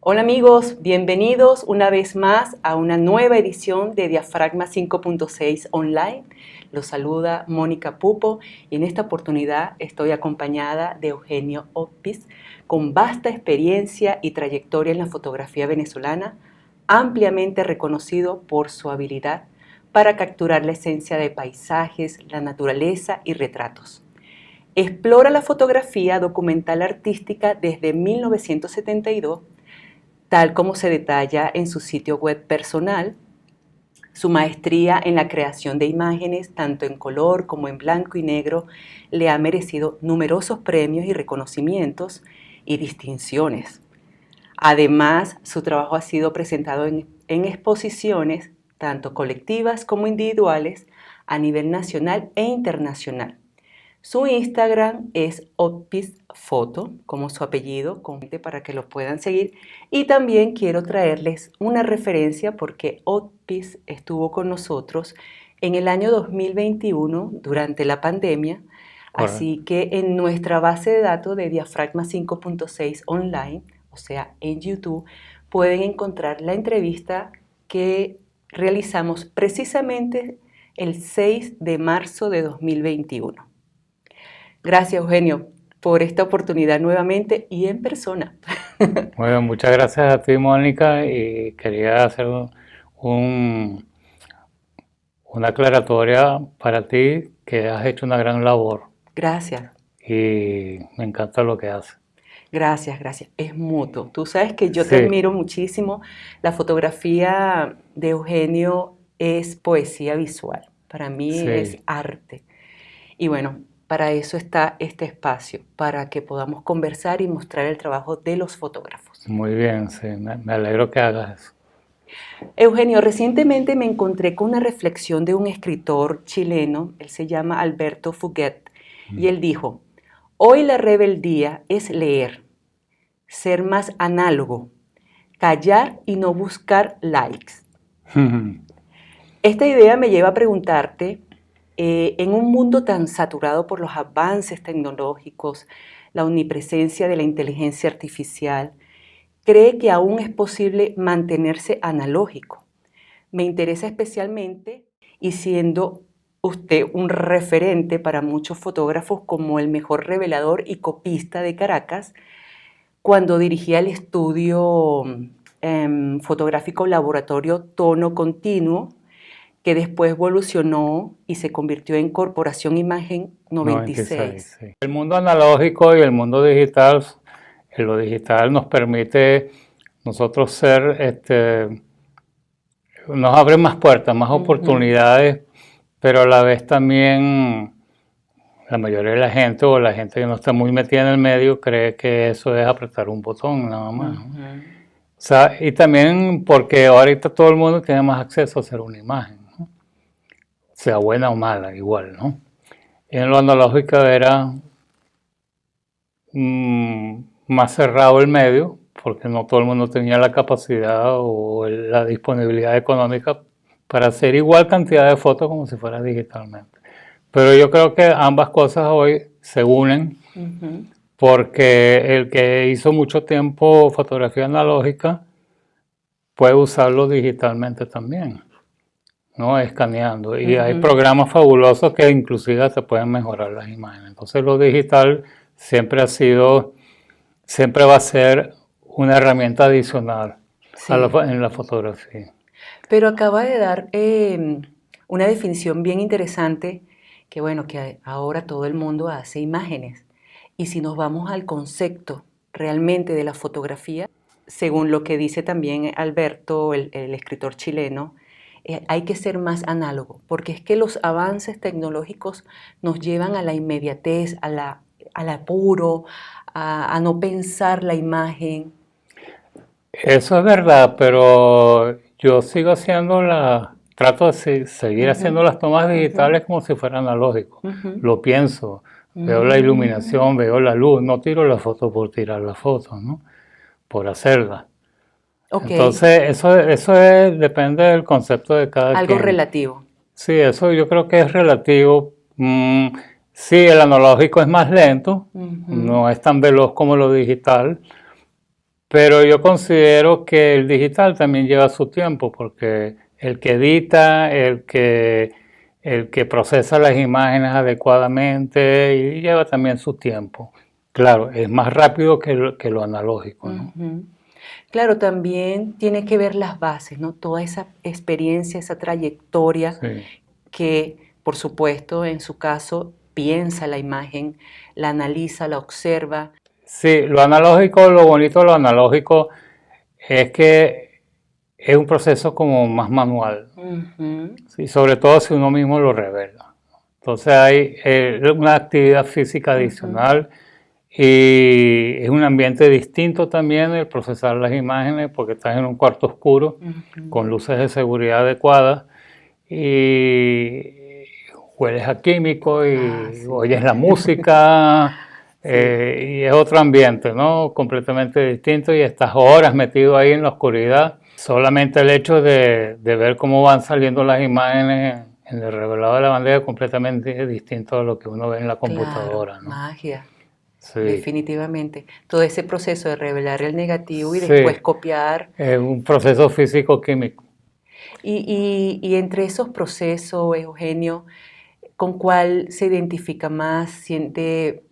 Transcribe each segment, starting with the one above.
Hola amigos, bienvenidos una vez más a una nueva edición de Diafragma 5.6 Online. Los saluda Mónica Pupo y en esta oportunidad estoy acompañada de Eugenio Oppis, con vasta experiencia y trayectoria en la fotografía venezolana, ampliamente reconocido por su habilidad para capturar la esencia de paisajes, la naturaleza y retratos. Explora la fotografía documental artística desde 1972, tal como se detalla en su sitio web personal. Su maestría en la creación de imágenes, tanto en color como en blanco y negro, le ha merecido numerosos premios y reconocimientos y distinciones. Además, su trabajo ha sido presentado en exposiciones, tanto colectivas como individuales, a nivel nacional e internacional. Su Instagram es oppisfoto, como su apellido, para que lo puedan seguir. Y también quiero traerles una referencia porque Oppis estuvo con nosotros en el año 2021 durante la pandemia. Correcto. Así que en nuestra base de datos de Diafragma 5.6 Online, o sea, en YouTube, pueden encontrar la entrevista que realizamos precisamente el 6 de marzo de 2021. Gracias, Eugenio, por esta oportunidad nuevamente y en persona. Bueno, muchas gracias a ti, Mónica, y quería hacer una aclaratoria para ti, que has hecho una gran labor Gracias, y me encanta lo que haces. gracias. Es mutuo. Tú sabes que yo te Sí, admiro muchísimo. La fotografía de Eugenio es poesía visual. Para mí es sí, arte. Y bueno, para eso está este espacio, para que podamos conversar y mostrar el trabajo de los fotógrafos. muy bien, sí, me alegro que hagas eso. Eugenio, recientemente me encontré con una reflexión de un escritor chileno, él se llama Alberto Fuguet, y él dijo: hoy la rebeldía es leer, ser más análogo, callar y no buscar likes. Esta idea me lleva a preguntarte, en un mundo tan saturado por los avances tecnológicos, la omnipresencia de la inteligencia artificial, ¿cree que aún es posible mantenerse analógico? Me interesa especialmente, y siendo usted un referente para muchos fotógrafos como el mejor revelador y copista de Caracas, cuando dirigía el estudio fotográfico Laboratorio Tono Continuo, que después evolucionó y se convirtió en Corporación Imagen 96, 96. sí. El mundo analógico y el mundo digital, lo digital nos permite nosotros nos abre más puertas, más oportunidades, pero a la vez también la mayoría de la gente o la gente que no está muy metida en el medio cree que eso es apretar un botón nada más, ¿no? O sea, y también porque ahorita todo el mundo tiene más acceso a hacer una imagen, ¿no? Sea buena o mala, igual, ¿no? Y en lo analógico era más cerrado el medio, porque no todo el mundo tenía la capacidad o la disponibilidad económica para hacer igual cantidad de fotos como si fuera digitalmente. Pero yo creo que ambas cosas hoy se unen, porque el que hizo mucho tiempo fotografía analógica puede usarlo digitalmente también, ¿no? Escaneando. Y hay programas fabulosos que inclusive se pueden mejorar las imágenes. Entonces lo digital siempre siempre va a ser una herramienta adicional Sí. en la fotografía. Pero acaba de dar una definición bien interesante, que bueno, que ahora todo el mundo hace imágenes. Y si nos vamos al concepto realmente de la fotografía, según lo que dice también Alberto, el escritor chileno, hay que ser más análogo, porque es que los avances tecnológicos nos llevan a la inmediatez, al apuro, a no pensar la imagen. Eso es verdad, pero yo sigo trato de seguir haciendo las tomas digitales como si fuera analógico. Lo pienso, veo la iluminación, veo la luz, no tiro la foto por tirar la foto, ¿no? Por hacerla. Ok, Entonces, depende del concepto de cada algo quien. relativo. Sí, eso yo creo que es relativo. Sí, el analógico es más lento, no es tan veloz como lo digital, Pero yo considero que el digital también lleva su tiempo, porque el que edita, el que procesa las imágenes adecuadamente, y lleva también su tiempo. Claro, es más rápido que lo analógico, ¿no? Claro, también tiene que ver las bases, ¿no? Toda esa experiencia, esa trayectoria Sí. que, por supuesto, en su caso, piensa la imagen, la analiza, la observa. Sí, lo analógico, lo bonito de lo analógico es que es un proceso como más manual, ¿sí? Sobre todo si uno mismo lo revela. Entonces hay una actividad física adicional y es un ambiente distinto también el procesar las imágenes porque estás en un cuarto oscuro con luces de seguridad adecuadas y hueles a químico y oyes la música. Y es otro ambiente, ¿no? Completamente distinto y estás horas metido ahí en la oscuridad. Solamente el hecho de ver cómo van saliendo las imágenes en el revelado de la bandeja es completamente distinto a lo que uno ve en la computadora, Claro, ¿no? magia, Sí. definitivamente. Todo ese proceso de revelar el negativo y Sí, después copiar. es un proceso físico-químico. Y entre esos procesos, Eugenio, ¿con cuál se identifica más? ¿Siente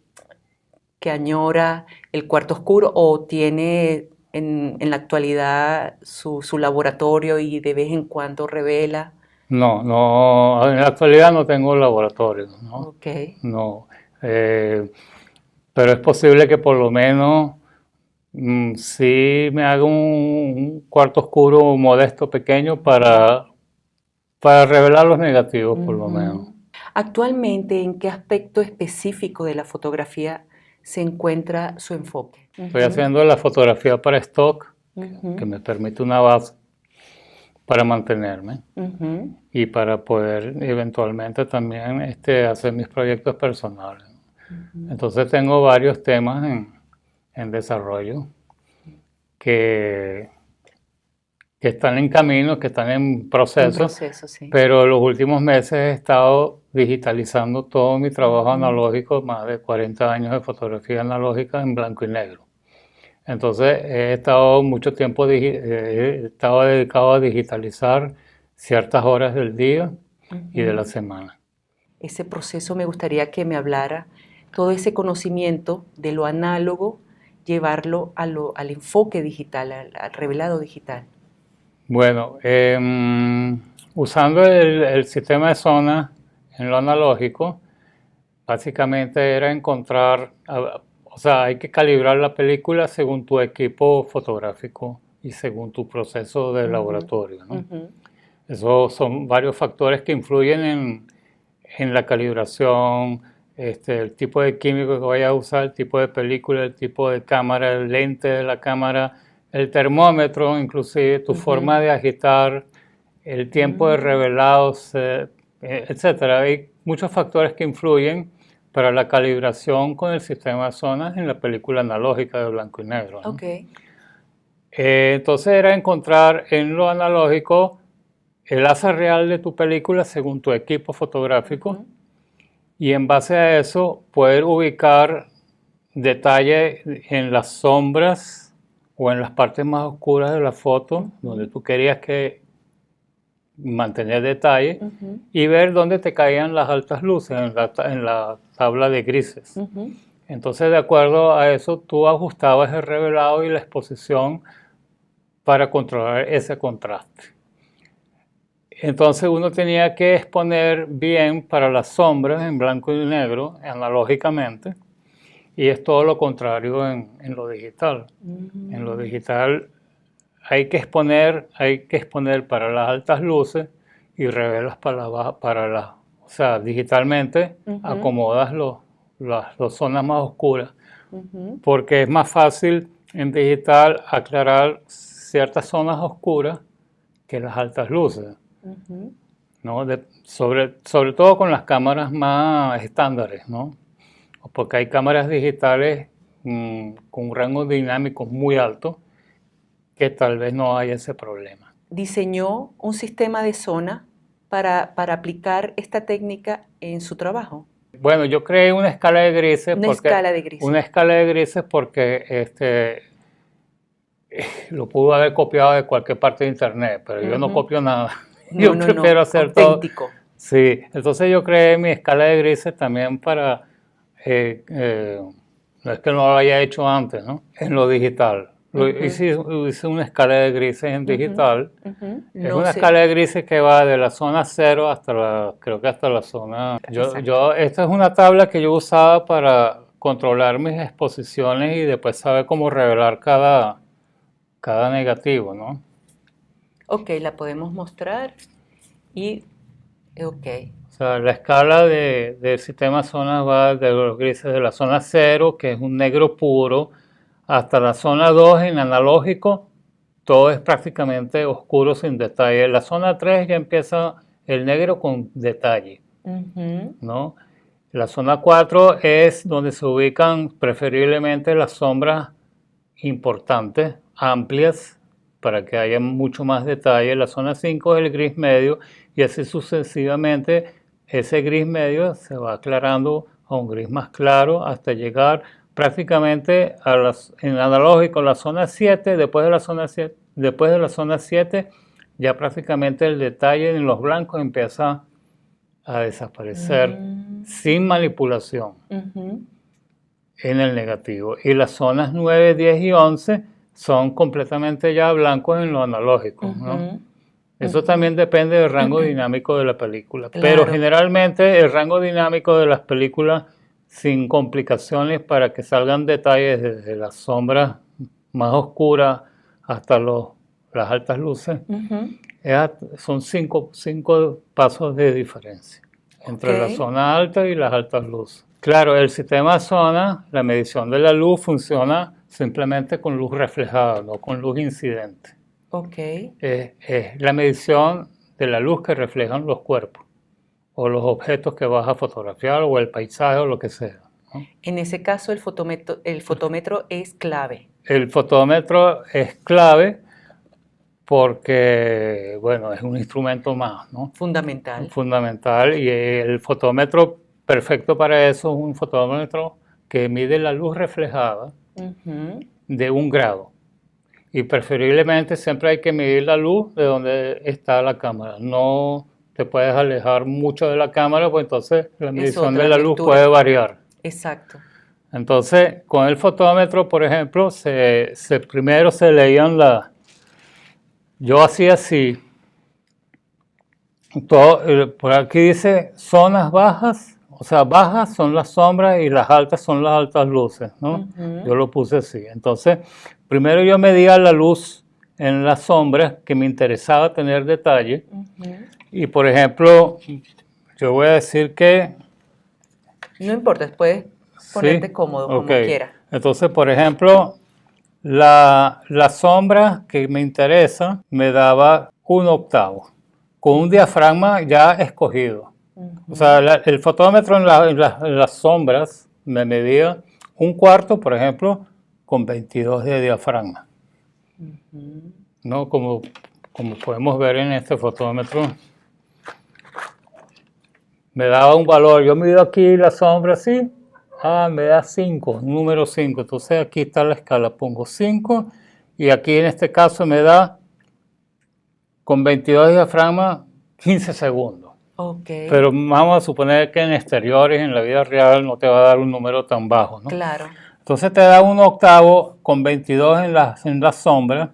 que añora el cuarto oscuro o tiene en la actualidad su laboratorio y de vez en cuando revela? No, no, en la actualidad no tengo laboratorio, ¿no? Ok. No, pero es posible que por lo menos sí me haga un cuarto oscuro modesto, pequeño, para revelar los negativos, por lo menos. Actualmente, ¿en qué aspecto específico de la fotografía se encuentra su enfoque? Estoy haciendo la fotografía para stock, que me permite una base para mantenerme y para poder eventualmente también hacer mis proyectos personales. Entonces tengo varios temas en desarrollo que, que están en camino, que están en proceso, Sí. pero los últimos meses he estado digitalizando todo mi trabajo analógico, más de 40 años de fotografía analógica en blanco y negro. Entonces he estado mucho tiempo he estado dedicado a digitalizar ciertas horas del día y de la semana. Ese proceso me gustaría que me hablara, todo ese conocimiento de lo análogo, llevarlo al enfoque digital, al revelado digital. Bueno, usando el sistema de zona en lo analógico, básicamente era encontrar, o sea, hay que calibrar la película según tu equipo fotográfico y según tu proceso de laboratorio, ¿no? Esos son varios factores que influyen en la calibración, el tipo de químico que vayas a usar, el tipo de película, el tipo de cámara, el lente de la cámara, el termómetro, inclusive tu forma de agitar, el tiempo de revelados, etcétera. Hay muchos factores que influyen para la calibración con el sistema de zonas en la película analógica de blanco y negro, ¿no? Okay. Entonces era encontrar en lo analógico el asa real de tu película según tu equipo fotográfico y en base a eso poder ubicar detalle en las sombras o en las partes más oscuras de la foto donde tú querías que mantener detalle y ver dónde te caían las altas luces en la tabla de grises. Entonces, de acuerdo a eso, tú ajustabas el revelado y la exposición para controlar ese contraste. Entonces uno tenía que exponer bien para las sombras en blanco y negro, analógicamente, y es todo lo contrario en lo digital. En lo digital hay que exponer para las altas luces y revelas para las, o sea, digitalmente acomodas las zonas más oscuras, porque es más fácil en digital aclarar ciertas zonas oscuras que las altas luces. ¿No? Sobre todo con las cámaras más estándares, ¿no? Porque hay cámaras digitales con un rango dinámico muy alto que tal vez no haya ese problema. ¿Diseñó un sistema de zona para aplicar esta técnica en su trabajo? Bueno, yo creé una escala de grises. Una escala de grises. Una escala de grises porque lo pudo haber copiado de cualquier parte de internet, pero yo no copio nada. No, Yo prefiero hacer auténtico. todo. Sí, entonces yo creé mi escala de grises también para, no es que no lo haya hecho antes, ¿no? En lo digital. Hice una escala de grises en digital. Es No una sé. escala de grises que va de la zona 0 hasta creo que hasta la zona... Esta es una tabla que yo usaba para controlar mis exposiciones y después saber cómo revelar cada negativo, ¿no? Ok, la podemos mostrar y... Ok. O sea, la escala del sistema zonas va de los grises de la zona 0, que es un negro puro, hasta la zona 2 en analógico, todo es prácticamente oscuro sin detalle. En la zona 3 ya empieza el negro con detalle, ¿no? La zona 4 es donde se ubican preferiblemente las sombras importantes, amplias, para que haya mucho más detalle. La zona 5 es el gris medio y así sucesivamente ese gris medio se va aclarando a un gris más claro hasta llegar prácticamente en analógico la zona 7, después de la zona 7 ya prácticamente el detalle en los blancos empieza a desaparecer sin manipulación en el negativo. Y las zonas 9, 10 y 11 son completamente ya blancos en lo analógico, ¿no? Eso también depende del rango dinámico de la película. Claro. Pero generalmente el rango dinámico de las películas sin complicaciones para que salgan detalles desde las sombras más oscuras hasta las altas luces, son cinco pasos de diferencia entre la zona alta y las altas luces. Claro, el sistema zona, la medición de la luz funciona simplemente con luz reflejada, no con luz incidente. Es la medición de la luz que reflejan los cuerpos o los objetos que vas a fotografiar o el paisaje o lo que sea, ¿no? En ese caso el fotómetro es clave. El fotómetro es clave porque, bueno, es un instrumento más, ¿no? Fundamental. Fundamental, y el fotómetro perfecto para eso es un fotómetro que mide la luz reflejada de 1 grado. Y preferiblemente siempre hay que medir la luz de donde está la cámara. No te puedes alejar mucho de la cámara, pues entonces la medición de la luz puede variar. Exacto. Entonces, con el fotómetro, por ejemplo, primero se leían yo hacía así. Por aquí dice zonas bajas, o sea, bajas son las sombras y las altas son las altas luces, ¿no? Yo lo puse así. Entonces, primero yo medía la luz en las sombras que me interesaba tener detalle. Y, por ejemplo, yo voy a decir que... No importa, puedes ponerte cómodo, como quieras. Entonces, por ejemplo, la sombra que me interesa me daba 1/8. Con un diafragma ya escogido. O sea, el fotómetro en las sombras me medía 1/4, por ejemplo, con 22 de diafragma. ¿No? Como podemos ver en este fotómetro, me daba un valor. Yo mido aquí la sombra así, me da 5, número 5. Entonces aquí está la escala, pongo 5 y aquí en este caso me da con 22 diafragmas 15 segundos. Pero vamos a suponer que en exteriores, en la vida real, no te va a dar un número tan bajo, ¿no? Claro. Entonces te da 1/8 con 22 en las sombras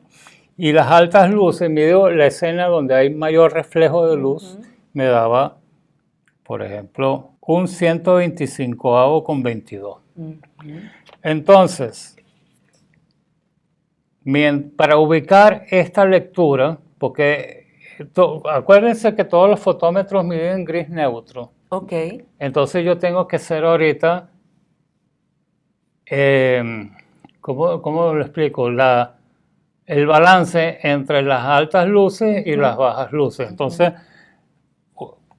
y las altas luces, mido la escena donde hay mayor reflejo de luz, me daba, por ejemplo, un 125avo con 22. Entonces, para ubicar esta lectura, porque acuérdense que todos los fotómetros miden gris neutro. Entonces yo tengo que hacer ahorita, ¿cómo lo explico? El balance entre las altas luces y las bajas luces. Entonces,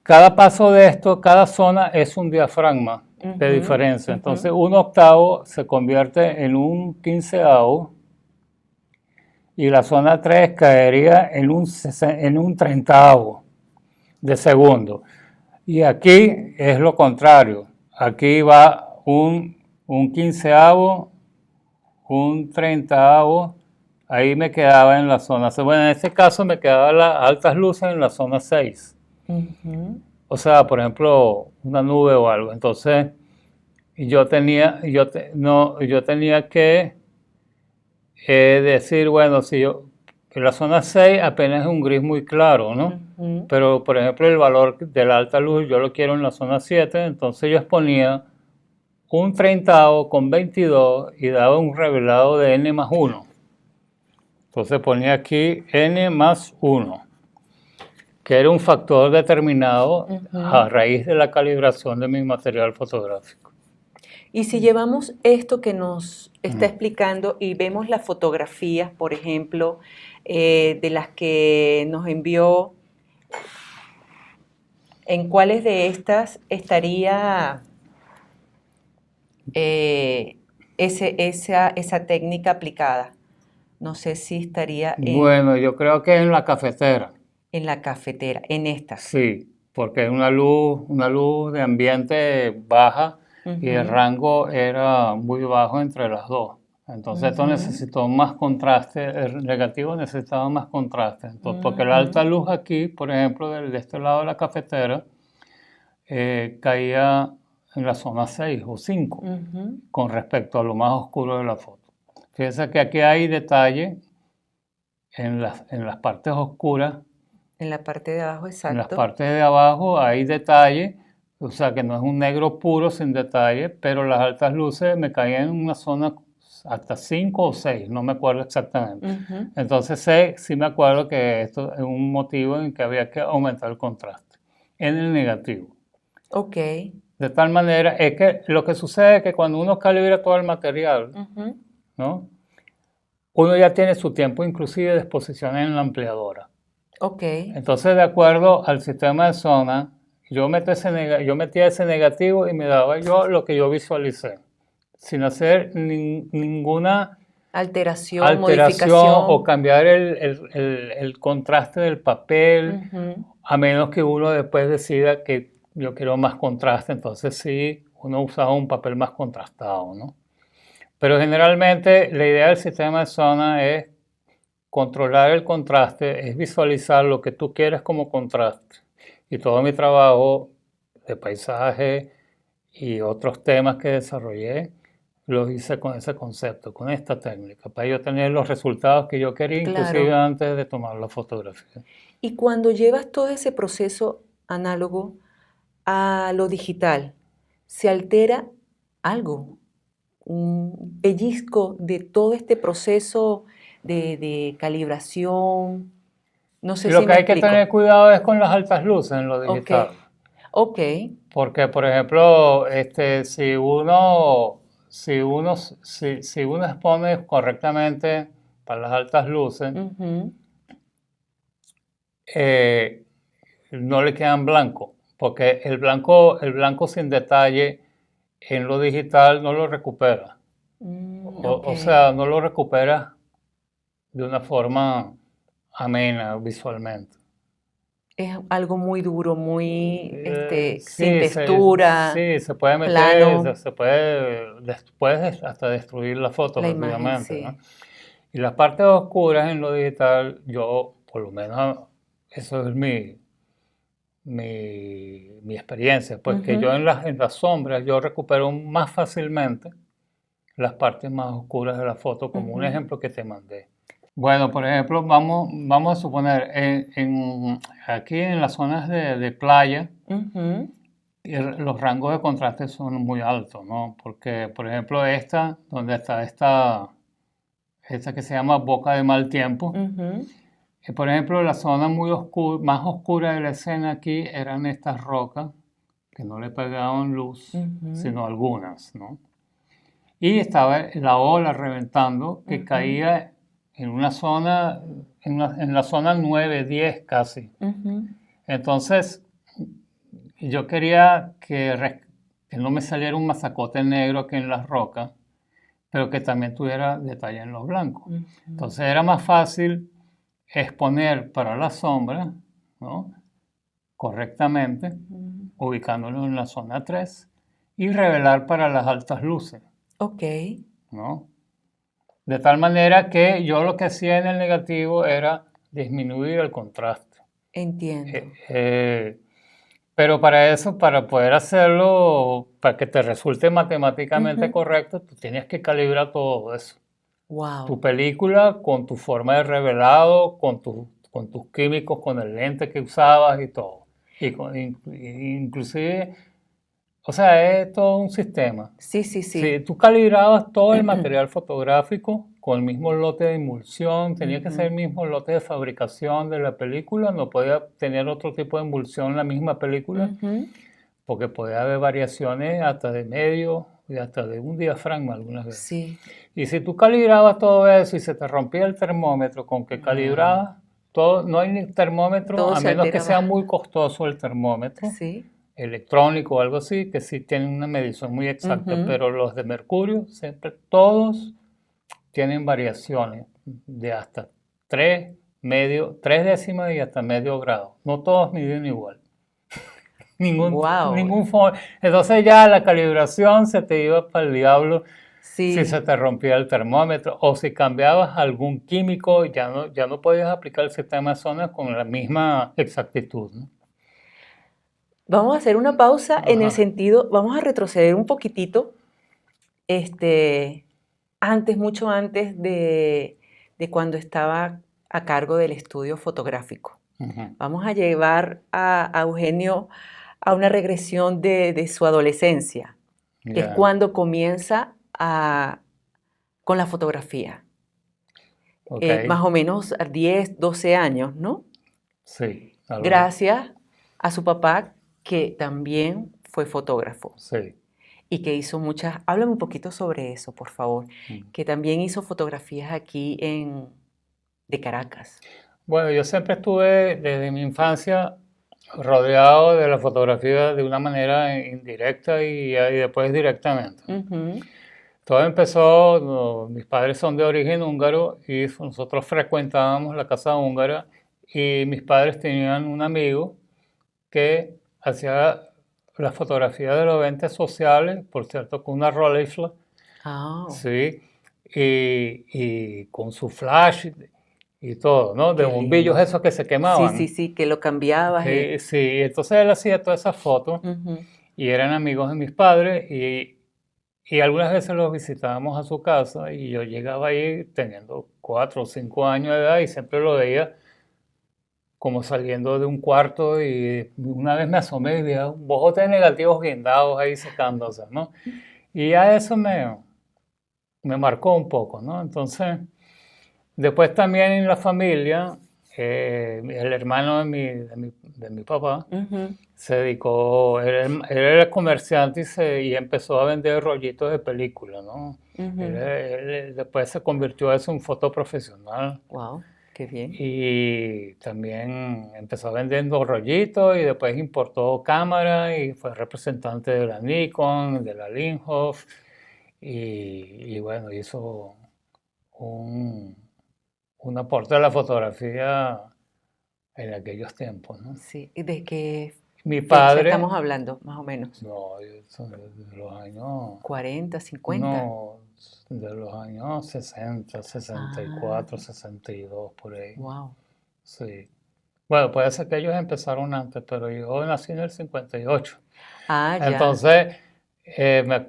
cada paso de esto, cada zona es un diafragma de diferencia. Entonces, 1/8 se convierte en un 15avo y la zona 3 caería en un 30avo de segundo. Y aquí es lo contrario. Aquí va un 15avo, un 30avo ahí me quedaba en la zona 6. Bueno, en este caso me quedaban las altas luces en la zona 6. O sea, por ejemplo, una nube o algo. Entonces, yo tenía que decir, bueno, si yo, en la zona 6 apenas es un gris muy claro, ¿no? Pero, por ejemplo, el valor de la alta luz yo lo quiero en la zona 7, entonces yo exponía un 30 con 22 y daba un revelado de n más 1. Entonces ponía aquí n más 1, que era un factor determinado a raíz de la calibración de mi material fotográfico. Y si llevamos esto que nos está explicando y vemos las fotografías, por ejemplo, de las que nos envió, ¿en cuáles de estas estaría esa técnica aplicada? No sé si estaría Bueno, yo creo que en la cafetera. En la cafetera, en esta. Sí, porque es una luz de ambiente baja y el rango era muy bajo entre las dos. Entonces esto necesitó más contraste, el negativo necesitaba más contraste. Entonces, porque la alta luz aquí, por ejemplo, de este lado de la cafetera, caía en la zona 6 o 5 con respecto a lo más oscuro de la foto. Fíjense que aquí hay detalle en las partes oscuras. En la parte de abajo, exacto. En las partes de abajo hay detalle, o sea que no es un negro puro sin detalle, pero las altas luces me caían en una zona hasta 5 o 6, no me acuerdo exactamente. Entonces sí me acuerdo que esto es un motivo en que había que aumentar el contraste en el negativo. Ok. De tal manera, es que lo que sucede es que cuando uno calibra todo el material, ¿no? Uno ya tiene su tiempo inclusive de exposición en la ampliadora. Ok. Entonces, de acuerdo al sistema de zona, yo metía ese negativo y me daba yo lo que yo visualicé, sin hacer ninguna alteración, modificación o cambiar el contraste del papel, a menos que uno después decida que yo quiero más contraste, entonces sí, uno usaba un papel más contrastado, ¿no? Pero generalmente la idea del sistema de zona es controlar el contraste, es visualizar lo que tú quieres como contraste. Y todo mi trabajo de paisaje y otros temas que desarrollé, los hice con ese concepto, con esta técnica, para yo tener los resultados que yo quería, inclusive antes de tomar la fotografía. Y cuando llevas todo ese proceso análogo a lo digital, ¿se altera algo? Un pellizco de todo este proceso de calibración. No sé y lo si que me hay que explico. tener cuidado es con las altas luces en lo digital. Ok. Porque, por ejemplo, si uno expone correctamente para las altas luces, no le quedan blancos, porque el blanco sin detalle en lo digital no lo recupera. O sea, no lo recupera de una forma amena visualmente. Es algo muy duro, muy sin Sí, textura, se puede plano. meter, puedes hasta destruir la foto La imagen, prácticamente, sí. ¿no? Y las partes oscuras en lo digital, yo, por lo menos, eso es mi experiencia, pues que yo en las sombras yo recupero más fácilmente las partes más oscuras de la foto, como un ejemplo que te mandé. Bueno, por ejemplo, vamos a suponer, aquí en las zonas de playa, los rangos de contraste son muy altos, ¿no? Porque, por ejemplo, donde está esta que se llama Boca de Mal Tiempo, por ejemplo, la zona más oscura de la escena aquí eran estas rocas que no le pegaban luz, sino algunas, ¿no? Y estaba la ola reventando que caía en una zona, en la zona 9, 10 casi. Entonces, yo quería que no me saliera un mazacote negro aquí en las rocas, pero que también tuviera detalle en los blancos. Entonces era más fácil exponer para la sombra, ¿no? Correctamente, ubicándolo en la zona 3, y revelar para las altas luces. Ok. ¿No? De tal manera que yo lo que hacía en el negativo era disminuir el contraste. Entiendo. Pero para eso, para poder hacerlo, para que te resulte matemáticamente correcto, tú tienes que calibrar todo eso. Wow. Tu película con tu forma de revelado, con tus químicos, con el lente que usabas y todo. Inclusive, o sea, es todo un sistema. Sí. Si tú calibrabas todo el material fotográfico con el mismo lote de emulsión, tenía que ser el mismo lote de fabricación de la película, no podía tener otro tipo de emulsión en la misma película, porque podía haber variaciones hasta de medio y hasta de un diafragma algunas veces. Sí. Y si tú calibrabas todo eso y se te rompía el termómetro con que calibrabas, todo, no hay ni termómetro, Todo a se menos que alteraba. sea muy costoso el termómetro. Sí. Electrónico o algo así, que sí tienen una medición muy exacta, pero los de mercurio, siempre todos tienen variaciones de hasta 3 décimas y hasta medio grado. No todos miden igual. Wow. Entonces ya la calibración se te iba para el diablo Sí. si se te rompía el termómetro o si cambiabas algún químico, ya no podías aplicar el sistema de zonas con la misma exactitud, ¿no? Vamos a hacer una pausa en el sentido, vamos a retroceder un poquitito, mucho antes de cuando estaba a cargo del estudio fotográfico. Vamos a llevar a Eugenio a una regresión de su adolescencia, que es cuando comienza con la fotografía. Más o menos a 10, 12 años, ¿no? Sí. Gracias a su papá, que también fue fotógrafo. Sí. Y que hizo muchas... Háblame un poquito sobre eso, por favor. Que también hizo fotografías aquí de Caracas. Bueno, yo siempre estuve desde mi infancia rodeado de la fotografía de una manera indirecta y después directamente. Todo empezó, mis padres son de origen húngaro y nosotros frecuentábamos la casa húngara y mis padres tenían un amigo que hacía la fotografía de los eventos sociales, por cierto, con una Rolleiflex, sí, y con su flash y todo, ¿no? De bombillos esos que se quemaban. Sí, que lo cambiabas. Sí, entonces él hacía todas esas fotos y eran amigos de mis padres y algunas veces los visitábamos a su casa y yo llegaba ahí teniendo 4 o 5 años de edad y siempre lo veía como saliendo de un cuarto y una vez me asomé y vi un bojote de negativos guindados ahí secándose, ¿no? Y ya eso me marcó un poco, ¿no? Entonces, después también en la familia, el hermano de mi papá se dedicó, él era comerciante y empezó a vender rollitos de película, ¿no? Él después se convirtió en un foto profesional. Wow. Qué bien. Y también empezó vendiendo rollitos y después importó cámara y fue representante de la Nikon, de la Linhof y bueno, hizo un aporte a la fotografía en aquellos tiempos, ¿no? Sí, ¿y de qué Mi fecha padre, estamos hablando, más o menos? no, son de los años... 40, 50. No, de los años 60, 64, 62, por ahí. Wow. Sí. Bueno, puede ser que ellos empezaron antes, pero yo nací en el 58. Ya. Entonces,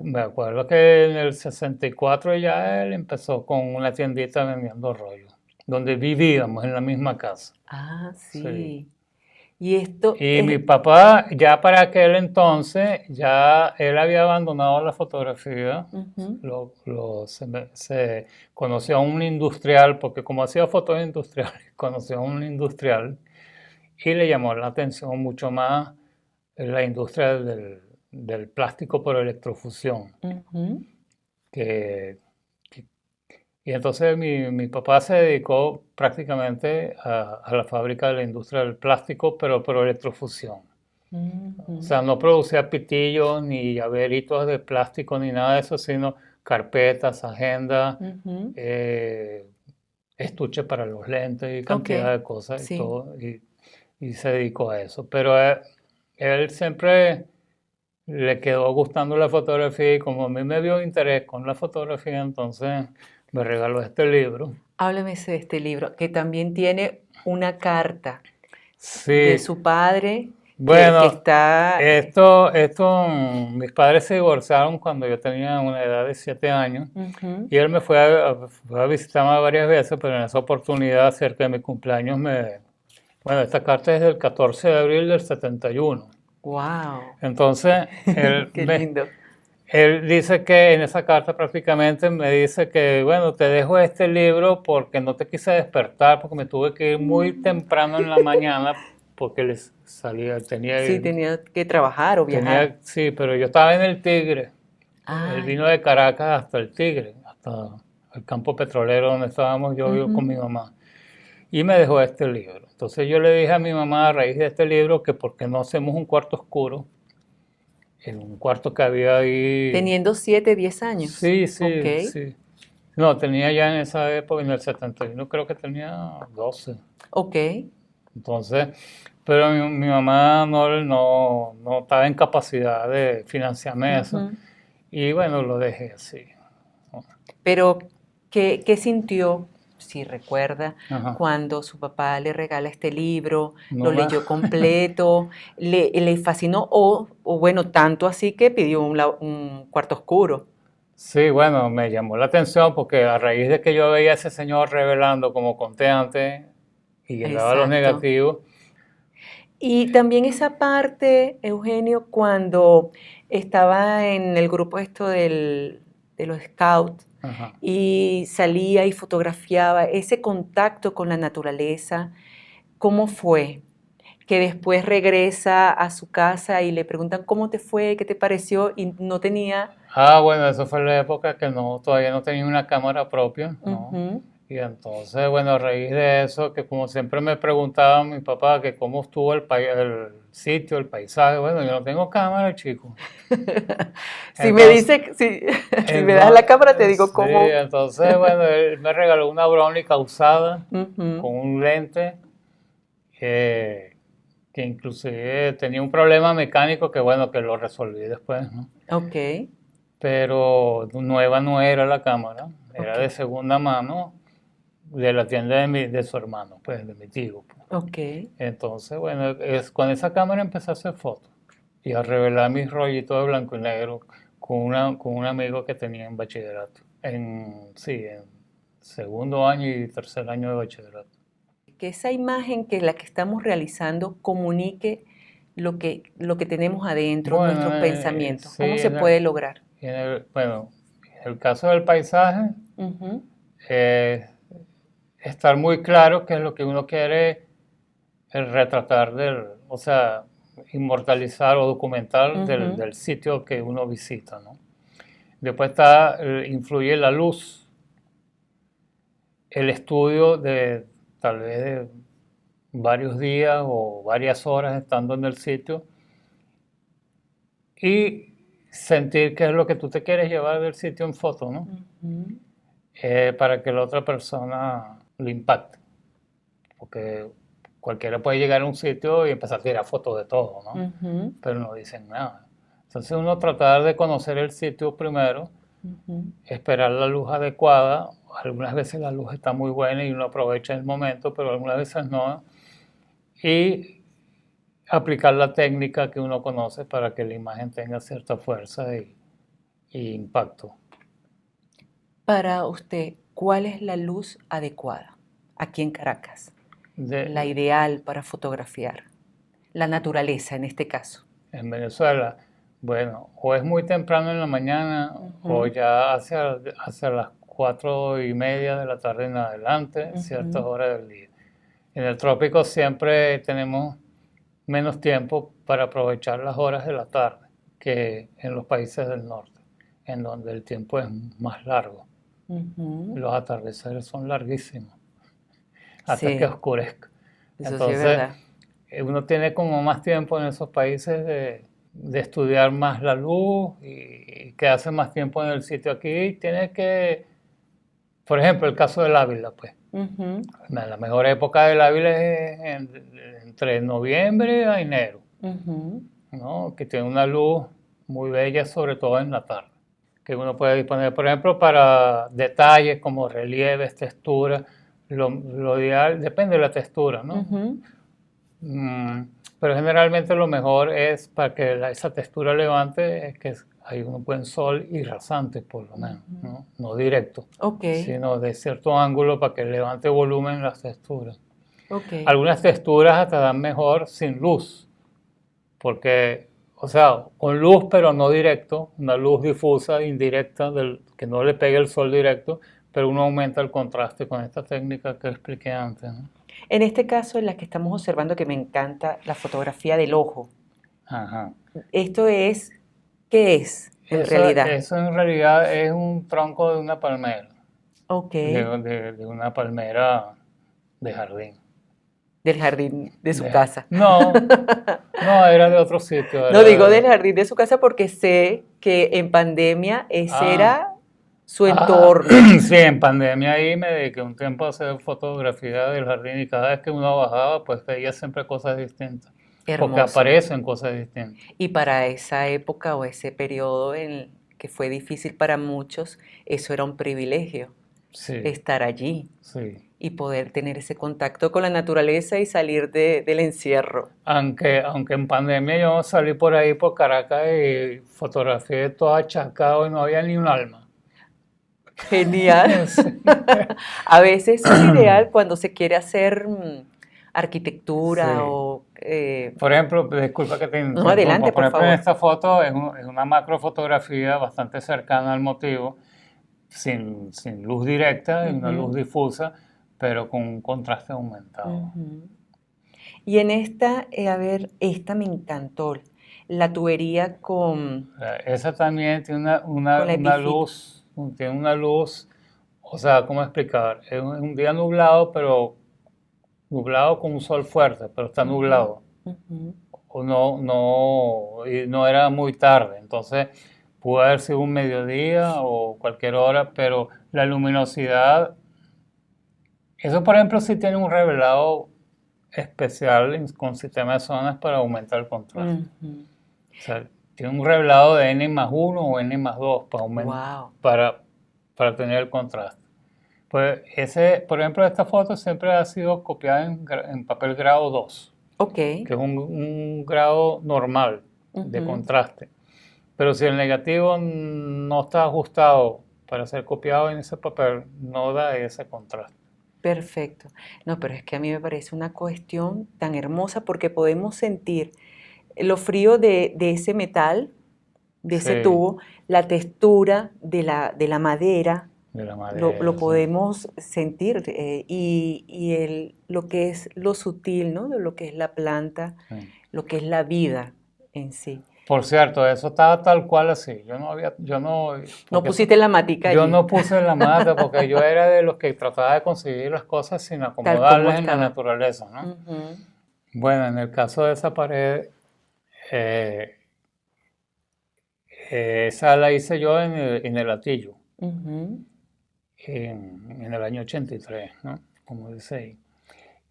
me acuerdo que en el 64 ya él empezó con una tiendita vendiendo rollos, donde vivíamos en la misma casa. Sí. Y esto mi papá, ya para aquel entonces, ya él había abandonado la fotografía. Se conoció a un industrial, porque como hacía fotos industriales, conoció a un industrial y le llamó la atención mucho más la industria del plástico por electrofusión. Y entonces mi papá se dedicó prácticamente a la fábrica de la industria del plástico, pero por electrofusión. O sea, no producía pitillos ni llaveritos de plástico ni nada de eso, sino carpetas, agendas, estuches para los lentes y cantidad de cosas y todo. Y se dedicó a eso. Pero él siempre le quedó gustando la fotografía y como a mí me dio interés con la fotografía, entonces me regaló este libro. Háblame de este libro, que también tiene una carta de Sí, su padre que bueno, está... mis padres se divorciaron cuando yo tenía una edad de 7 años Ujú. y él me fue a visitarme varias veces, pero en esa oportunidad, cerca de mi cumpleaños, bueno, esta carta es del 14 de abril del 71. Wow, Entonces, qué lindo. él dice que en esa carta prácticamente me dice que, bueno, te dejo este libro porque no te quise despertar, porque me tuve que ir muy temprano en la mañana porque les salía, Sí, tenía que trabajar o viajar. sí, pero yo estaba en el Tigre. Él Ay, vino de Caracas hasta el Tigre, hasta el campo petrolero donde estábamos yo con mi ujú, mamá. Y me dejó este libro. Entonces yo le dije a mi mamá a raíz de este libro que por qué no hacemos un cuarto oscuro, en un cuarto que había ahí. teniendo 7, 10 años. Sí, Ok, sí, sí. No, tenía ya en esa época, en el 71 creo que tenía 12. ok. Entonces, pero mi mamá no estaba en capacidad de financiarme eso. Ujú. Y bueno, lo dejé así. Pero, ¿qué sintió, si recuerda, Ajá. cuando su papá le regala este libro, No lo me, leyó completo, le fascinó o bueno, tanto así que pidió un cuarto oscuro? sí, bueno, me llamó la atención porque a raíz de que yo veía a ese señor revelando, como conté antes, y llegaba a los Exacto. negativos. Y también esa parte, Eugenio, cuando estaba en el grupo esto de los scouts Ajá. y salía y fotografiaba ese contacto con la naturaleza, ¿cómo fue? Que después regresa a su casa y le preguntan cómo te fue, qué te pareció y no tenía... Bueno, eso fue la época que todavía no tenía una cámara propia, ¿no? Ujú. Y entonces, bueno, a raíz de eso, que como siempre me preguntaba mi papá que cómo estuvo el sitio, el paisaje, bueno, yo no tengo cámara, chico. Si me Entonces, dice, si me das la cámara, te digo sí, cómo. entonces, bueno, él me regaló una Bronica usada Ujú. con un lente que inclusive tenía un problema mecánico que, bueno, que lo resolví después, ¿no? Ok, Pero nueva no era la cámara, era ok, de segunda mano de la tienda de su hermano, pues, de mi tío, pues. ok. Entonces, bueno, con esa cámara empecé a hacer fotos y a revelar mis rollitos de blanco y negro con un amigo que tenía en bachillerato, sí, en segundo año y tercer año de bachillerato. Que esa imagen que la que estamos realizando comunique lo que tenemos adentro, Bueno, nuestros pensamientos. sí, ¿Cómo se puede lograr? bueno, en el caso del paisaje, Ujú, eh, estar muy claro qué es lo que uno quiere retratar o sea, inmortalizar o documentar ujú, del sitio que uno visita, ¿no? Después está, influye la luz, el estudio de tal vez de varios días o varias horas estando en el sitio y sentir qué es lo que tú te quieres llevar del sitio en foto, ¿no? ujú. Para que la otra persona le impacte. Porque cualquiera puede llegar a un sitio y empezar a tirar fotos de todo, ¿no? Ujú, Pero no dicen nada. Entonces uno tratar de conocer el sitio primero, ujú. esperar la luz adecuada. Algunas veces la luz está muy buena y uno aprovecha el momento, pero algunas veces no. Y aplicar la técnica que uno conoce para que la imagen tenga cierta fuerza y impacto. Para usted, ¿cuál es la luz adecuada aquí en Caracas? La De, ideal para fotografiar. La naturaleza en este caso. en Venezuela, bueno, o es muy temprano en la mañana o Ujú, ya hacia las 4:30 de la tarde en adelante, ciertas ujú. horas del día. En el trópico siempre tenemos menos tiempo para aprovechar las horas de la tarde que en los países del norte, en donde el tiempo es más largo. Ujú. Los atardeceres son larguísimos hasta que Sí, oscurezca. eso sí es Entonces, verdad. uno tiene como más tiempo en esos países de estudiar más la luz y que hace más tiempo en el sitio. Aquí tienes que, por ejemplo, el caso del Ávila, pues. Ujú, La mejor época del Ávila es entre noviembre a enero, ujú. ¿no? Que tiene una luz muy bella, sobre todo en la tarde. que uno puede disponer, por ejemplo, para detalles como relieves, texturas, lo ideal depende de la textura, ¿no? Mm, pero generalmente lo mejor es para que esa textura levante, es que hay un buen sol y rasante, por lo menos, ¿no? No directo, sino de cierto ángulo para que levante volumen las texturas. Algunas texturas hasta dan mejor sin luz, porque, o sea, con luz pero no directo, una luz difusa, indirecta, que no le pegue el sol directo, pero uno aumenta el contraste con esta técnica que expliqué antes, ¿no? En este caso, en la que estamos observando, que me encanta, la fotografía del ojo. Ajá. Esto es, ¿qué es en realidad? Eso en realidad es un tronco de una palmera. Ok. De una palmera de jardín. Del jardín de su casa. No, no, era de otro sitio. No digo del jardín de su casa porque sé que en pandemia ese era su entorno. Sí, en pandemia ahí me dediqué un tiempo a hacer fotografía del jardín y cada vez que uno bajaba pues veía siempre cosas distintas. Hermoso. Porque aparecen cosas distintas. Y para esa época o ese periodo que fue difícil para muchos, eso era un privilegio, sí, estar allí. Sí. Y poder tener ese contacto con la naturaleza y salir del encierro. Aunque en pandemia yo salí por ahí por Caracas y fotografié todo achacado y no había ni un alma. Genial. Sí. A veces es ideal cuando se quiere hacer arquitectura sí. O... por ejemplo, disculpa que te interrumpa. No, adelante, por ejemplo, favor. En esta foto es una macrofotografía bastante cercana al motivo, sin luz directa, y una luz difusa, pero con un contraste aumentado. Y en esta, a ver, esta me encantó, la tubería con... Esa también tiene una luz, o sea, ¿cómo explicar? Es un día nublado, pero nublado con un sol fuerte, pero está nublado. O y no era muy tarde, entonces pudo haber sido un mediodía o cualquier hora, pero la luminosidad, eso por ejemplo sí tiene un revelado especial con sistema de zonas para aumentar el contraste. O sea, tiene un revelado de n+1 o n+2 para tener el contraste. Pues por ejemplo, esta foto siempre ha sido copiada en papel grado 2. Que es un grado normal de contraste. Pero si el negativo no está ajustado para ser copiado en ese papel, no da ese contraste. Perfecto. No, pero es que a mí me parece una cuestión tan hermosa porque podemos sentir lo frío de ese metal, de ese tubo, la textura de la madera. Lo podemos sentir y lo que es lo sutil, ¿no? De lo que es la planta, lo que es la vida en sí. Por cierto, eso estaba tal cual así. No pusiste la matica allí. Yo no puse la mata porque yo era de los que trataba de conseguir las cosas sin acomodarlas en la naturaleza, ¿no? Bueno, en el caso de esa pared, esa la hice yo en el Atillo. En el año 83, ¿no? Como dice ahí.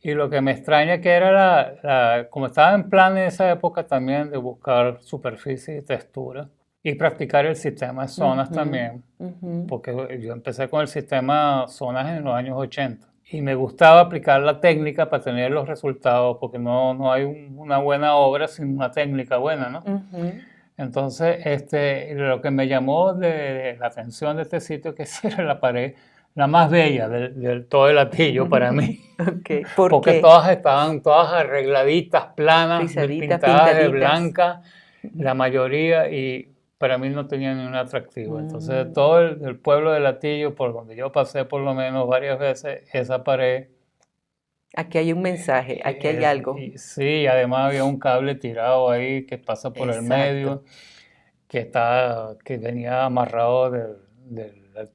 Y lo que me extraña que era como estaba en plan en esa época también de buscar superficie y textura y practicar el sistema de zonas también, porque yo empecé con el sistema zonas en los años 80 y me gustaba aplicar la técnica para tener los resultados, porque no hay una buena obra sin una técnica buena, ¿no? Entonces, lo que me llamó de la atención de este sitio, que era la pared, la más bella del todo el Atillo para mí. Porque todas estaban todas arregladitas, planas, pintadas de blanca, la mayoría, y para mí no tenía ningún atractivo. Entonces, todo el pueblo del Atillo, por donde yo pasé por lo menos varias veces, esa pared... Aquí hay un mensaje, aquí hay algo. Sí, además había un cable tirado ahí que pasa por el medio, que venía amarrado del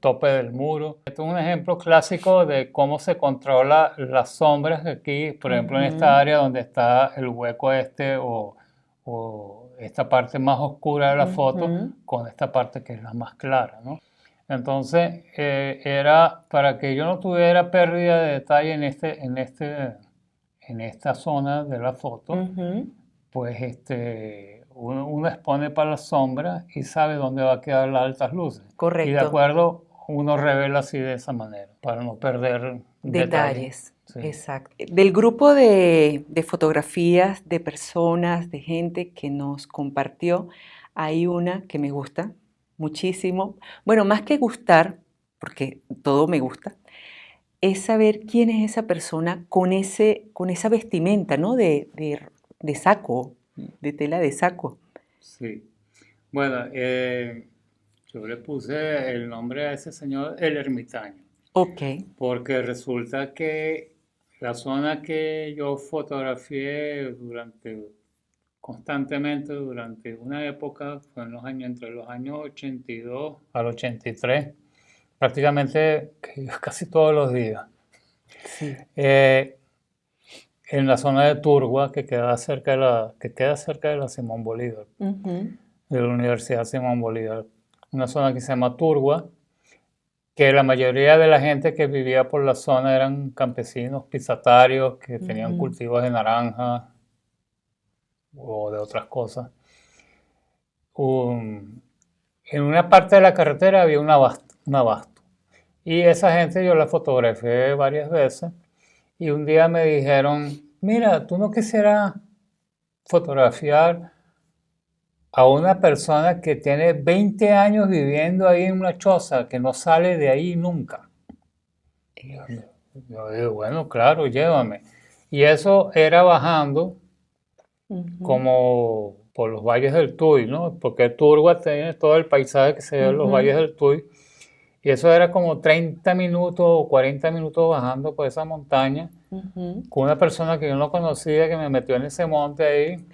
tope del muro. Este es un ejemplo clásico de cómo se controla las sombras aquí, por ejemplo, en esta área donde está el hueco o esta parte más oscura de la foto con esta parte que es la más clara, ¿no? Entonces, era para que yo no tuviera pérdida de detalle en esta zona de la foto, pues uno expone para las sombras y sabe dónde va a quedar las altas luces. Correcto. Y de acuerdo, uno revela así de esa manera, para no perder detalles. Sí. Exacto. Del grupo de fotografías de personas, de gente que nos compartió, hay una que me gusta muchísimo. Bueno, más que gustar, porque todo me gusta, es saber quién es esa persona con esa vestimenta, ¿no? De saco, de tela de saco. Sí. Bueno, yo le puse el nombre a ese señor El Ermitaño. Ok. Porque resulta que la zona que yo fotografié constantemente durante una época fue entre los años 82 al 83, prácticamente casi todos los días. Sí. En la zona de Turgua, que queda cerca de la Simón Bolívar, de la Universidad Simón Bolívar. Una zona que se llama Turgua, que la mayoría de la gente que vivía por la zona eran campesinos, pisatarios, que tenían cultivos de naranja o de otras cosas. En una parte de la carretera había un abasto. Y esa gente yo la fotografié varias veces. Y un día me dijeron, mira, ¿tú no quisieras fotografiar a una persona que tiene 20 años viviendo ahí en una choza, que no sale de ahí nunca? Yo digo, bueno, claro, llévame. Y eso era bajando como por los valles del Tuy, ¿no? Porque Turgua tiene todo el paisaje que se ve en los valles del Tuy. Y eso era como 30 minutos o 40 minutos bajando por esa montaña con una persona que yo no conocía que me metió en ese monte ahí.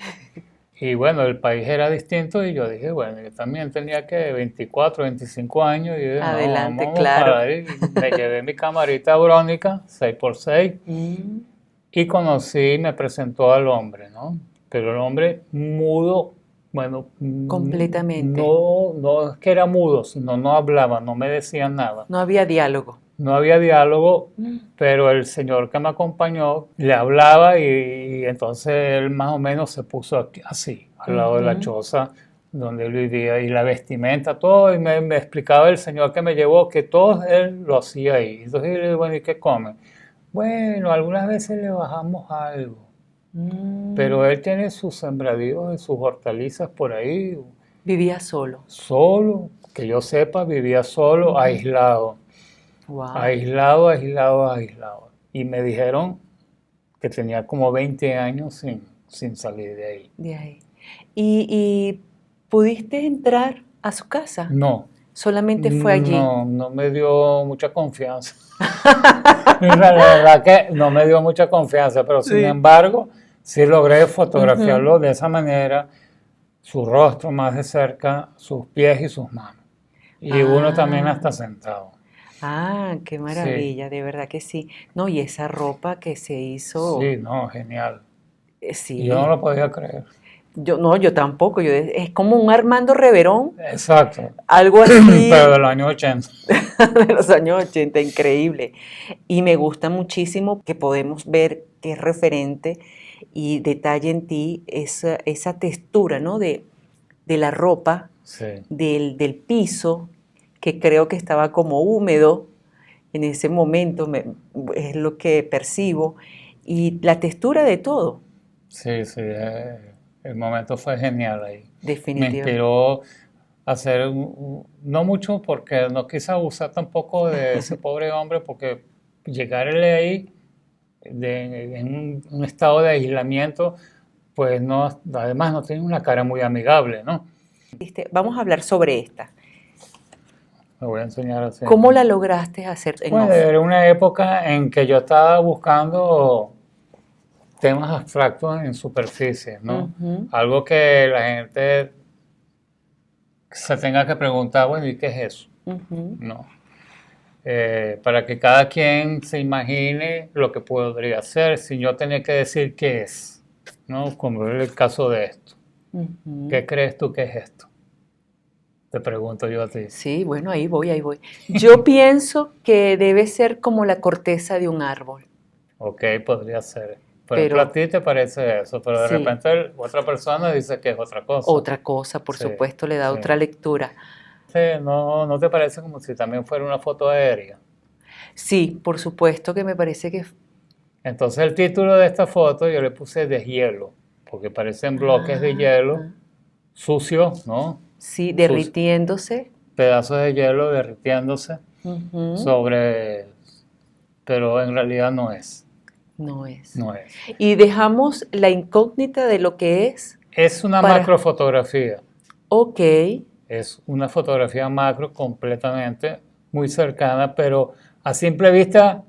Y bueno, el país era distinto y yo dije, bueno, yo también tenía que 24, 25 años y dije, adelante, no, vamos claro. para ahí. Me llevé mi camarita Brónica 6x6 y conocí, me presentó al hombre, ¿no? Pero el hombre mudo, bueno, completamente. No es que era mudo, sino no hablaba, no me decía nada. No había diálogo. No había diálogo, pero el señor que me acompañó le hablaba y entonces él más o menos se puso así, al lado de la choza donde él vivía, y la vestimenta, todo, y me explicaba el señor que me llevó que todo él lo hacía ahí. Entonces yo le digo, bueno, ¿y qué come? Bueno, algunas veces le bajamos algo, pero él tiene sus sembradíos y sus hortalizas por ahí. Vivía solo. Solo, que yo sepa, vivía solo, aislado. Wow. Aislado. Y me dijeron que tenía como 20 años sin salir de ahí. De ahí. ¿Y pudiste entrar a su casa? No. Solamente fue allí. No me dio mucha confianza. La verdad que no me dio mucha confianza, pero sin embargo, sí logré fotografiarlo de esa manera, su rostro más de cerca, sus pies y sus manos. Y uno también hasta sentado. Ah, qué maravilla, de verdad que sí. No, y esa ropa que se hizo. Sí, no, genial. Sí. Yo no lo podía creer. Yo tampoco. Es como un Armando Reverón. Exacto. Algo así. Pero de los años 80. De los años 80, increíble. Y me gusta muchísimo que podemos ver que es referente y detalle en ti esa textura, ¿no? De la ropa, Sí. del piso, que creo que estaba como húmedo en ese momento, es lo que percibo, y la textura de todo. Sí, el momento fue genial ahí. Definitivamente. Me inspiró a hacer, no mucho porque no quise abusar tampoco de ese pobre hombre, porque llegarle ahí en un estado de aislamiento, pues no, además no tiene una cara muy amigable, ¿no? Vamos a hablar sobre esta. Me voy a enseñar así. ¿Cómo la lograste hacer en Bueno, off? era una época en que yo estaba buscando temas abstractos en superficie, ¿no? Algo que la gente se tenga que preguntar, bueno, ¿y qué es eso? ¿No? Para que cada quien se imagine lo que podría ser sin yo tener que decir qué es, ¿no? Como es el caso de esto. ¿Qué crees tú que es esto? Te pregunto yo a ti. Sí, bueno, ahí voy. Yo pienso que debe ser como la corteza de un árbol. Ok, podría ser. Por ejemplo, a ti te parece eso, pero de sí, repente otra persona dice que es otra cosa. otra cosa, por Sí, supuesto, le da sí. otra lectura. No, ¿no te parece como si también fuera una foto aérea? Sí, por supuesto que me parece que... Entonces el título de esta foto yo le puse deshielo, porque parecen bloques de hielo Ah, sucios, ¿no? sí, Sus derritiéndose. pedazos de hielo derritiéndose Ujú, sobre, pero en realidad no es, no es. no es. Y dejamos la incógnita de lo que es Es una para... macrofotografía, Ok, es una fotografía macro completamente muy cercana, pero a simple vista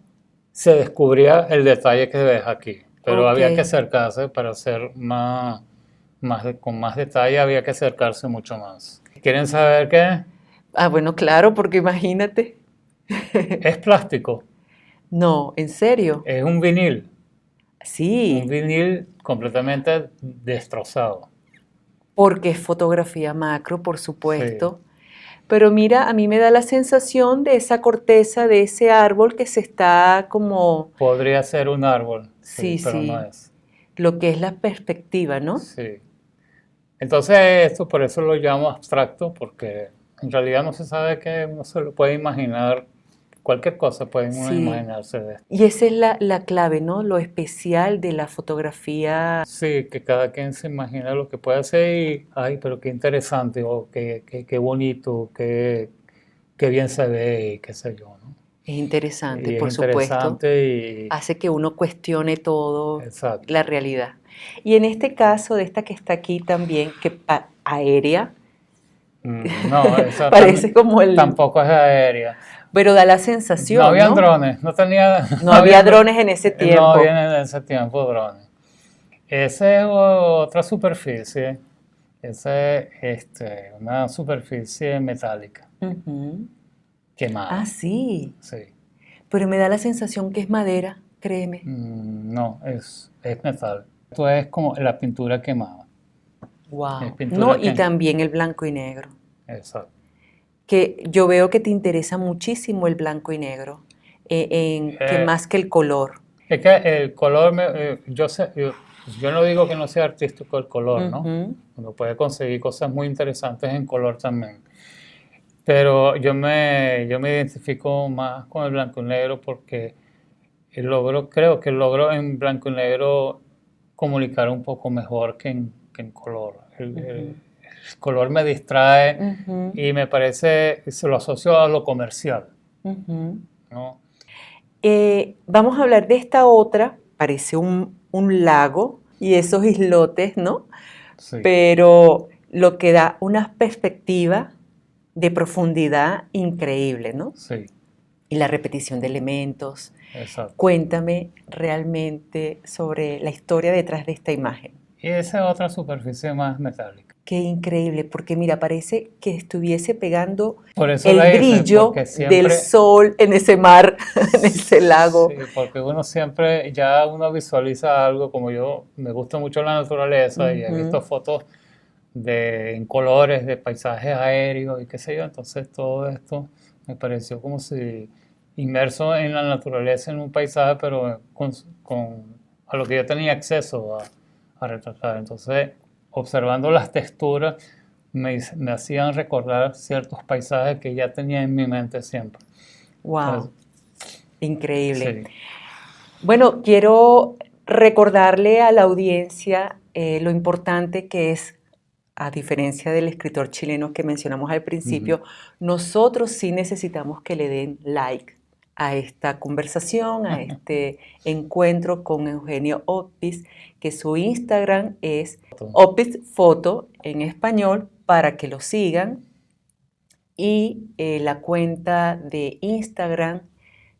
se descubría el detalle que ves aquí, pero ok. había que acercarse para hacer con más detalle, había que acercarse mucho más. ¿Quieren saber qué? Ah, bueno, claro, porque imagínate. Es plástico, No, ¿en serio? es un Sí, vinil completamente destrozado. porque es fotografía macro, por Sí, supuesto. Pero mira, a mí me da la sensación de esa corteza de ese árbol que se está como, podría ser un árbol, sí, sí, pero no sí, es. lo que es la perspectiva, ¿no? Sí. Entonces, esto por eso lo llamo abstracto, porque en realidad no se sabe qué, uno se lo puede imaginar, cualquier cosa puede uno Sí. imaginarse de esto. Y esa es la clave, ¿no? Lo especial de la fotografía. Sí, que cada quien se imagina lo que puede hacer y, ay, pero qué interesante, o qué bonito, qué bien se ve, y qué sé yo, ¿no? Es interesante, Y es por supuesto. interesante y, Hace que uno cuestione todo exacto. la realidad. Y en este caso de esta que está aquí también, que aérea, No, esa parece como el, tampoco es aérea. pero da la No sensación, habían ¿no? drones, No no había habían, drones en ese no tiempo. habían en ese tiempo drones. Esa es otra superficie, esa es una superficie metálica Ujú. Ah, quemada, sí, sí. pero me da la sensación que es madera, créeme. No, es metal. Esto es como la pintura quemada, es Wow. No, pintura y que, también el blanco y negro, exacto. que yo veo que te interesa muchísimo el blanco y negro, que Eh, más que el color. es que el color, yo no digo que no sea artístico el color, ¿no? Ujú, Uno puede conseguir cosas muy interesantes en color también. Pero yo me identifico más con el blanco y negro porque creo que logro en blanco y negro comunicar un poco mejor que en color. ujú, El color me distrae ujú, y me parece, se lo asocio a lo comercial, ujú. ¿no? Vamos a hablar de esta otra, parece un lago y esos islotes, ¿no? Sí, Pero lo que da una perspectiva de profundidad increíble, ¿no? sí, Y la repetición de elementos. exacto. Cuéntame realmente sobre la historia detrás de esta imagen. Y esa es otra superficie más metálica. Qué increíble, porque mira, parece que estuviese pegando Por eso el la hice, brillo porque del siempre, sol en ese mar, en ese lago. sí, porque uno siempre, ya uno visualiza algo, como yo, me gusta mucho la naturaleza y he Ujú. visto fotos en colores de paisajes aéreos y qué sé yo, entonces todo esto me pareció como si inmerso en la naturaleza, en un paisaje, pero a lo que yo tenía acceso a retratar. Entonces, observando las texturas, me hacían recordar ciertos paisajes que ya tenía en mi mente siempre. Wow, Entonces, increíble. sí. Bueno, quiero recordarle a la audiencia lo importante que es, a diferencia del escritor chileno que mencionamos al Ujú. principio, nosotros sí necesitamos que le den like a esta conversación, a este encuentro con Eugenio Oppis, que su Instagram es Oppis Foto en español, para que lo sigan, y la cuenta de Instagram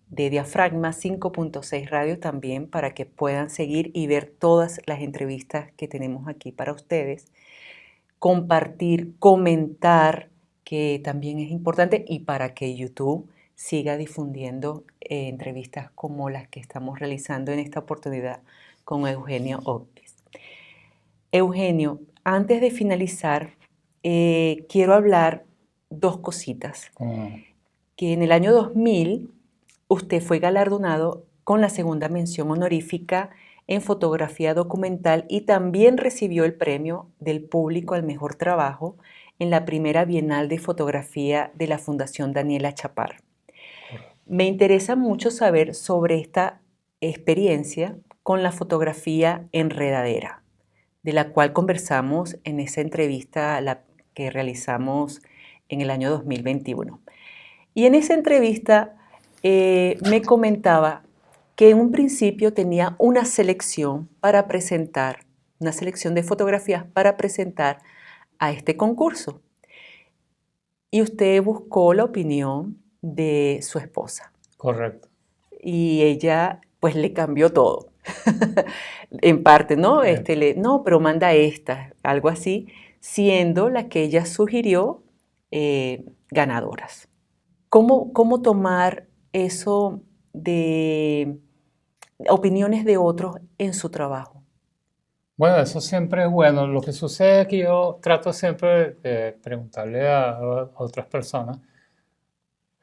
de Diafragma 5.6 Radio también, para que puedan seguir y ver todas las entrevistas que tenemos aquí para ustedes. Compartir, comentar, que también es importante, y para que YouTube siga difundiendo entrevistas como las que estamos realizando en esta oportunidad con Eugenio Oppis. Eugenio, antes de finalizar, quiero hablar dos cositas. Como- Que en el año 2000 usted fue galardonado con la segunda mención honorífica en fotografía documental y también recibió el premio del público al mejor trabajo en la primera Bienal de Fotografía de la Fundación Daniela Chapar. Me interesa mucho saber sobre esta experiencia con la fotografía enredadera, de la cual conversamos en esa entrevista que realizamos en el año 2021. Y en esa entrevista me comentaba que en un principio tenía una selección para presentar, una selección de fotografías para presentar a este concurso. Y usted buscó la opinión de su esposa. Correcto. Y ella pues le cambió todo. En parte, ¿no? No, pero manda esta, algo así, siendo la que ella sugirió ganadoras. ¿Cómo tomar eso de opiniones de otros en su trabajo? Bueno, eso siempre es bueno. Lo que sucede es que yo trato siempre de preguntarle a otras personas.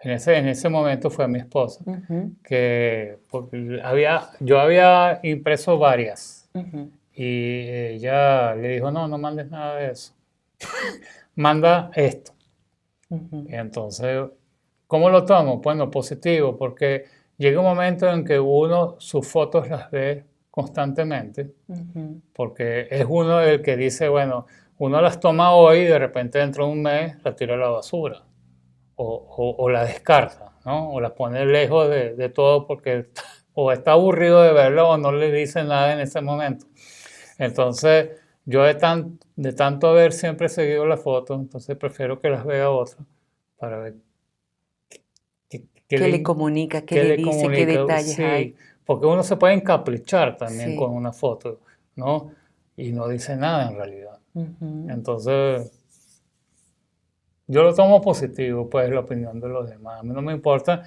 En ese momento fue a mi esposa, que yo había impreso varias y ella le dijo, no mandes nada de eso, manda esto. Y entonces, ¿cómo lo tomo? Bueno, positivo, porque llega un momento en que uno sus fotos las ve constantemente, porque es uno el que dice, bueno, uno las toma hoy y de repente dentro de un mes la tira a la basura o la descarta, ¿no? O la pone lejos de todo porque o está aburrido de verlo o no le dice nada en ese momento. Entonces, yo de tanto haber siempre seguido las fotos, entonces prefiero que las vea otro para ver ¿Qué le comunica? ¿Qué le dice? ¿Qué detalles hay? Porque uno se puede encaprichar también Sí. con una foto, ¿no? Y no dice nada en realidad. Entonces, yo lo tomo positivo, pues, la opinión de los demás. A mí no me importa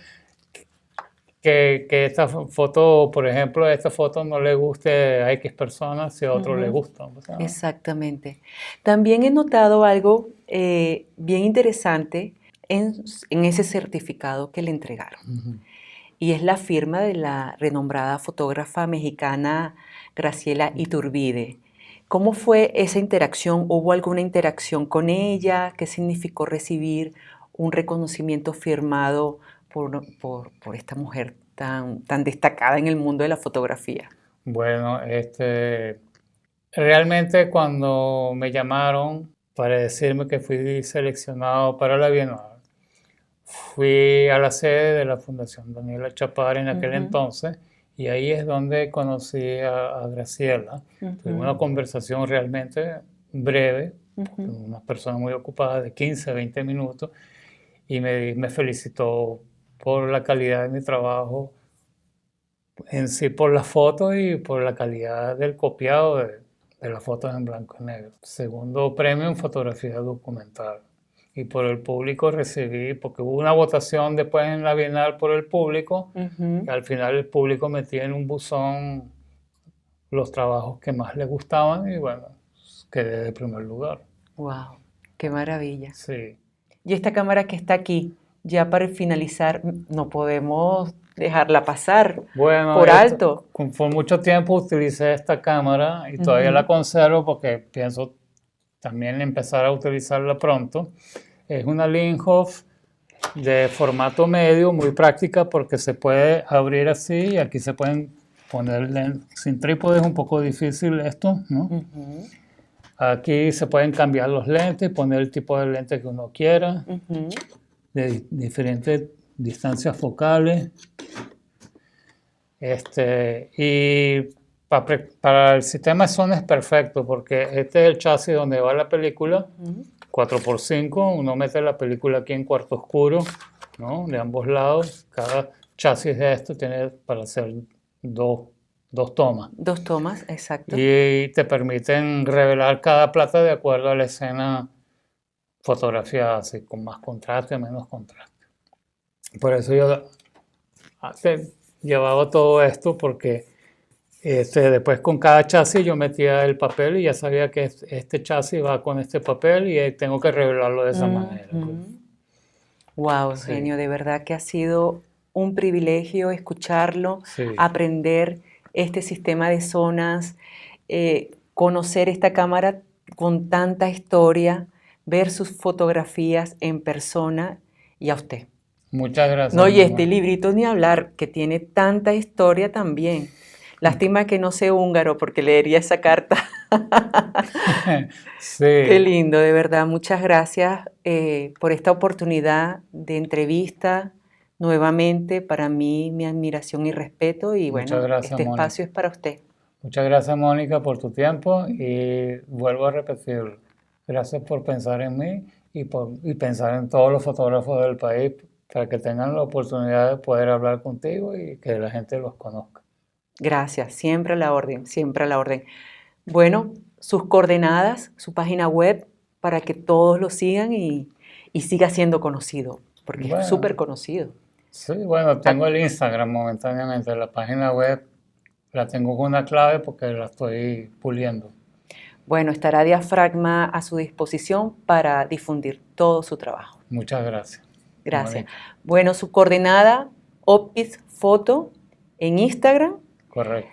que esta foto, por ejemplo, esta foto no le guste a X personas si a otro le gusta. O sea, exactamente. También he notado algo bien interesante en ese certificado que le entregaron. Y es la firma de la renombrada fotógrafa mexicana Graciela Iturbide. ¿Cómo fue esa interacción? ¿Hubo alguna interacción con ella? ¿Qué significó recibir un reconocimiento firmado por esta mujer tan destacada en el mundo de la fotografía? Bueno, realmente cuando me llamaron para decirme que fui seleccionado para la Bienal, fui a la sede de la Fundación Daniela Chapar en aquel entonces y ahí es donde conocí a Graciela. Tuvimos una conversación realmente breve, una persona muy ocupada de 15, 20 minutos y me felicitó por la calidad de mi trabajo en sí, por las fotos y por la calidad del copiado de las fotos en blanco y negro. Segundo premio en fotografía documental. Y por el público recibí, porque hubo una votación después en la Bienal por el público, y al final el público metía en un buzón los trabajos que más le gustaban y bueno, quedé de primer lugar. ¡Wow! ¡Qué maravilla! Sí. Y esta cámara que está aquí, ya para finalizar, no podemos dejarla pasar por alto. Por mucho tiempo utilicé esta cámara y todavía la conservo porque pienso también empezar a utilizarla pronto. Es una Linhof de formato medio, muy práctica porque se puede abrir así y aquí se pueden poner lentes. Sin trípode es un poco difícil esto, ¿no? Aquí se pueden cambiar los lentes, poner el tipo de lente que uno quiera, de diferentes distancias focales. Y para el sistema de Sony es perfecto porque este es el chasis donde va la película, 4x5, uno mete la película aquí en cuarto oscuro, ¿no? De ambos lados. Cada chasis de esto tiene para hacer dos tomas. Dos tomas, exacto. Y te permiten revelar cada plata de acuerdo a la escena fotografiada, así con más contraste, menos contraste. Por eso yo llevaba todo esto porque después con cada chasis yo metía el papel y ya sabía que este chasis va con este papel y tengo que revelarlo de esa manera. Wow, Eugenio, de verdad que ha sido un privilegio escucharlo, aprender este sistema de zonas, conocer esta cámara con tanta historia, ver sus fotografías en persona y a usted. Muchas gracias. No, y este librito ni hablar, que tiene tanta historia también. Lástima que no sé húngaro porque leería esa carta. Sí. Qué lindo, de verdad. Muchas gracias por esta oportunidad de entrevista. Nuevamente, para mí, mi admiración y respeto. Y Muchas bueno, gracias, este Mónica. espacio es para usted. Muchas gracias, Mónica, por tu tiempo y vuelvo a repetirlo. Gracias por pensar en mí y pensar en todos los fotógrafos del país para que tengan la oportunidad de poder hablar contigo y que la gente los conozca. Gracias, siempre a la orden, siempre a la orden. Bueno, sus coordenadas, su página web, para que todos lo sigan y siga siendo conocido, porque Bueno, es súper conocido. Sí, bueno, tengo el Instagram momentáneamente, la página web la tengo con una clave porque la estoy puliendo. Bueno, estará Diafragma a su disposición para difundir todo su trabajo. Muchas gracias. Gracias. Mónica. Bueno, su coordenada, Opis Foto en Instagram. Correcto.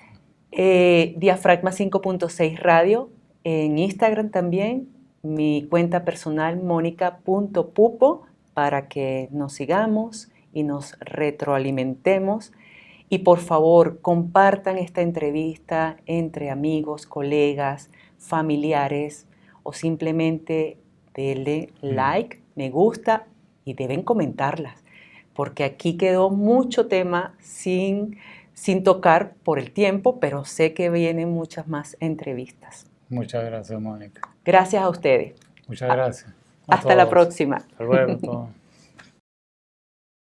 Diafragma 5.6 Radio en Instagram también. Mi cuenta personal, monica.pupo, para que nos sigamos y nos retroalimentemos. Y por favor, compartan esta entrevista entre amigos, colegas, familiares o simplemente denle like, me gusta y deben comentarlas, porque aquí quedó mucho tema sin tocar por el tiempo, pero sé que vienen muchas más entrevistas. Muchas gracias, Mónica. Gracias a ustedes. Muchas gracias. Hasta la próxima. Hasta luego.